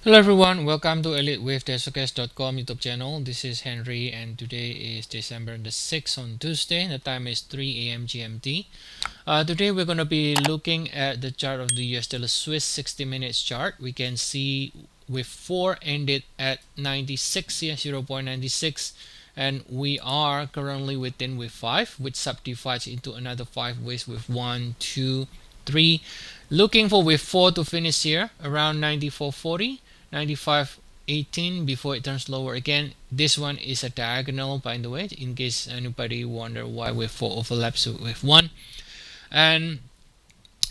Hello everyone, welcome to EliteWaveTestShowcase.com YouTube channel. This is Henry and today is December the 6th on Tuesday. The time is 3 a.m. GMT. Today we're going to be looking at the chart of the US dollar Swiss 60 minutes chart. We can see with 4 ended at 96 here, 0.96, and we are currently within with 5, which subdivides into another 5 ways with 1, 2, 3. Looking for with 4 to finish here around 94.40. 95.18 before it turns lower again. This one is a diagonal, by the way, in case anybody wonder why wave 4 overlaps with 1. And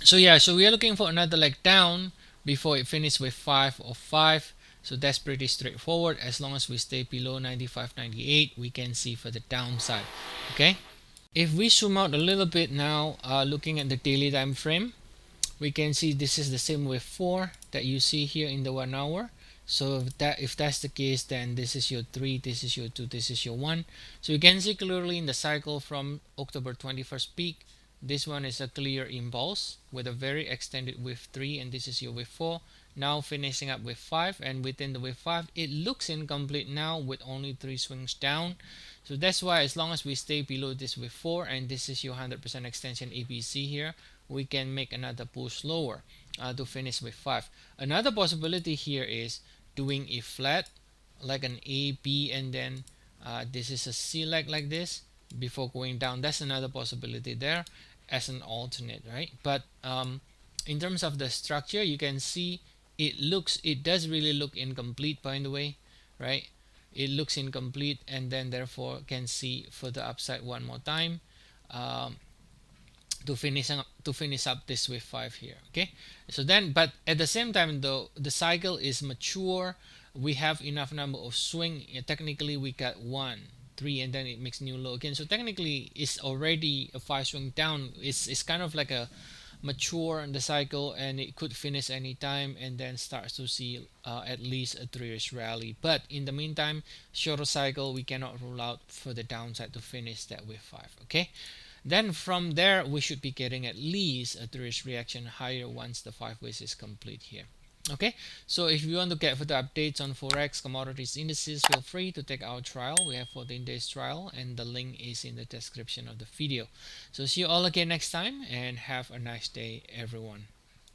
so yeah, so we are looking for another leg down before it finishes with 5 or 5. So that's pretty straightforward. As long as we stay below 95.98, we can see for the downside. Okay, if we zoom out a little bit now, looking at the daily time frame, we can see this is the same with 4 that you see here in the 1 hour. So if that's the case, then this is your 3, this is your 2, this is your 1. So you can see clearly in the cycle from October 21st peak, this one is a clear impulse with a very extended wave 3, and this is your wave 4. Now finishing up with 5, and within the wave 5 it looks incomplete now with only 3 swings down. So that's why as long as we stay below this wave 4, and this is your 100% extension ABC here, we can make another push lower to finish with 5. Another possibility here is doing a flat like an A, B, and then this is a C leg like this before going down. That's another possibility there as an alternate, right? But in terms of the structure, you can see it does really look incomplete, by the way, right? It looks incomplete, and then therefore can see for the upside one more time. To finish up this wave 5 here. Okay, so then, but at the same time though, the cycle is mature. We have enough number of swing. Technically we got 1, 3, and then it makes new low again, so technically it's already a 5 swing down. It's kind of like a mature in the cycle, and it could finish anytime and then starts to see at least a 3-ish rally. But in the meantime, shorter cycle, we cannot rule out for the downside to finish that wave 5. Okay, then from there we should be getting at least a 3-ish reaction higher once the 5 ways is complete here. Okay, so if you want to get further updates on forex, commodities, indices, feel free to take our trial. We have 14 days trial, and the link is in the description of the video. So see you all again next time, and have a nice day everyone.